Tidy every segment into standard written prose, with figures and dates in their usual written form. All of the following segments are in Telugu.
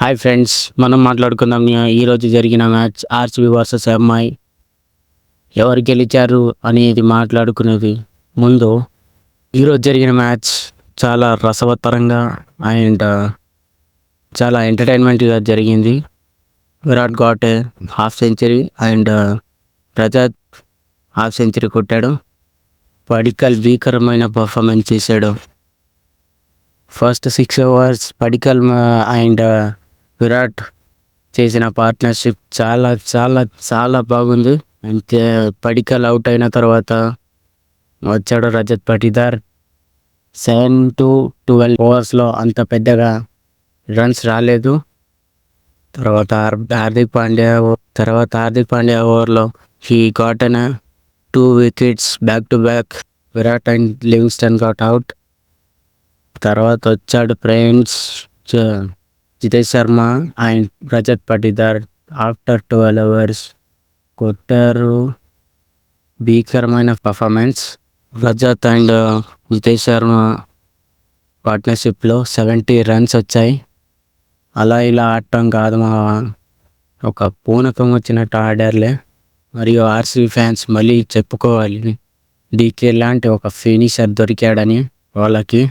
హాయ్ ఫ్రెండ్స్, మనం మాట్లాడుకుందాం ఈరోజు జరిగిన మ్యాచ్ ఆర్సీబీ వర్సెస్ ఎంఐ. ఎవరు గెలిచారు అనేది మాట్లాడుకునేది ముందు, ఈరోజు జరిగిన మ్యాచ్ చాలా రసవత్తరంగా అండ్ చాలా ఎంటర్టైన్మెంట్గా జరిగింది. Virat got half century and Rajat half century కొట్టాడు. పడికల్ భీకరమైన పర్ఫార్మెన్స్ చేశాడు. First 6 overs Padikkal and Virat చేసిన పార్ట్నర్షిప్ చాలా చాలా చాలా బాగుంది. అంతే, పడికల్ అవుట్ అయిన తర్వాత వచ్చాడు రజత్ పటిదార్. 7 to 12 ఓవర్స్లో అంత పెద్దగా రన్స్ రాలేదు. తర్వాత హార్దిక్ పాండ్యా ఓవర్లో he got on 2 wickets back to back. Virat and Livingstone got out. తర్వాత వచ్చాడు friends Jitesh Sharma and Rajat Patidar. After 12 overs కొట్టారు. భీకరమైన పర్ఫార్మెన్స్. రజత్ అండ్ జితేష్ శర్మ పార్ట్నర్షిప్లో 70 రన్స్ వచ్చాయి. అలా ఇలా ఆడటం కాదు, మా ఒక పూనకం వచ్చినట్టు ఆడారులే. మరియు ఆర్సీబీ ఫ్యాన్స్ మళ్ళీ చెప్పుకోవాలి, డీకే లాంటి ఒక ఫినిషర్ దొరికాడని వాళ్ళకి.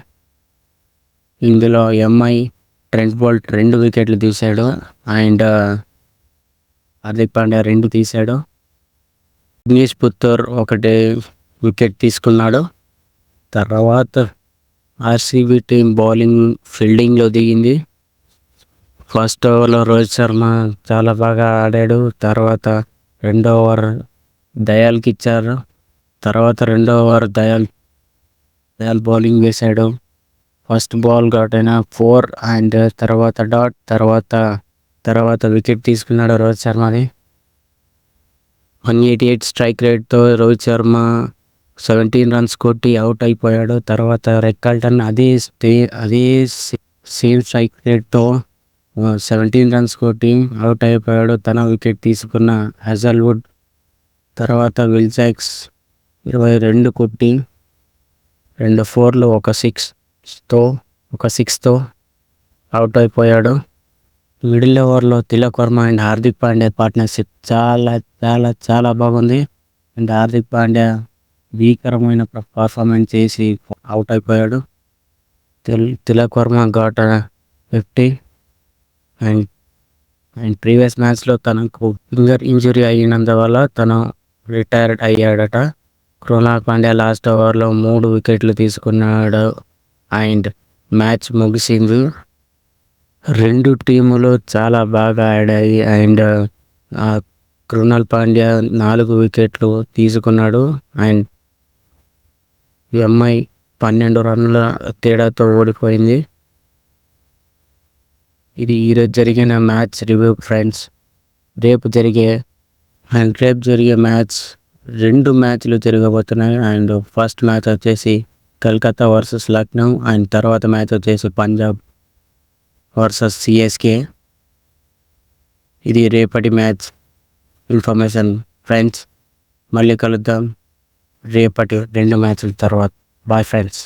ఇందులో ఎంఐ ట్రెంట్ బోల్ట్ 2 వికెట్లు తీశాడు అండ్ హార్దిక్ పాండ్యా 2 తీశాడు. దినేష్ పుత్తూర్ 1 వికెట్ తీసుకున్నాడు. తర్వాత ఆర్సీబీ టీం బౌలింగ్ ఫీల్డింగ్లో దిగింది. ఫస్ట్ ఓవర్లో రోహిత్ శర్మ చాలా బాగా ఆడాడు. తర్వాత 2వ ఓవర్ దయాల్కి ఇచ్చారు. తర్వాత 2వ ఓవర్ దయాల్ బౌలింగ్ వేశాడు. ఫస్ట్ బాల్ గాట్ అయిన 4 అండ్ తర్వాత డాట్. తర్వాత వికెట్ తీసుకున్నాడు రోహిత్ శర్మది. 188 స్ట్రైక్ రేట్తో రోహిత్ శర్మ 17 రన్స్ కొట్టి అవుట్ అయిపోయాడు. తర్వాత రెక్కాల్టన్ అదే సేమ్ స్ట్రైక్ రేట్తో 17 రన్స్ కొట్టి అవుట్ అయిపోయాడు. తన వికెట్ తీసుకున్న హెజల్వుడ్. తర్వాత విల్ జాక్స్ 22 కొట్టి 2 4లు ఒక సిక్స్తో అవుట్ అయిపోయాడు. మిడిల్ ఓవర్లో తిలక్ వర్మ అండ్ హార్దిక్ పాండ్యా పార్ట్నర్షిప్ చాలా చాలా చాలా బాగుంది. అండ్ హార్దిక్ పాండ్యా భీకరమైన పర్ఫార్మెన్స్ చేసి అవుట్ అయిపోయాడు. Tilak Varma got 50 and previous మ్యాచ్లో తనకు ఫింగర్ ఇంజురీ అయినందువల్ల తను రిటైర్డ్ అయ్యాడట. కృణాల్ పాండ్యా లాస్ట్ ఓవర్లో 3 వికెట్లు తీసుకున్నాడు అండ్ మ్యాచ్ ముగిసింది. 2 టీములు చాలా బాగా ఆడాయి అండ్ కృణాల్ పాండ్యా 4 వికెట్లు తీసుకున్నాడు అండ్ ఎంఐ 12 రన్ల తేడాతో ఓడిపోయింది. ఇది ఈరోజు జరిగిన మ్యాచ్ రివ్యూ ఫ్రెండ్స్. రేపు జరిగే మ్యాచ్ 2 మ్యాచ్లు జరగబోతున్నాయి. అండ్ ఫస్ట్ మ్యాచ్ వచ్చేసి కలకత్తా వర్సెస్ లక్నో అండ్ తర్వాత మ్యాచ్ వచ్చేసి పంజాబ్ వర్సెస్ సిఎస్కే. ఇది రేపటి మ్యాచ్ ఇన్ఫర్మేషన్ ఫ్రెండ్స్. మళ్ళీ కలుద్దాం రేపటి 2 మ్యాచ్ల తర్వాత. Bye friends.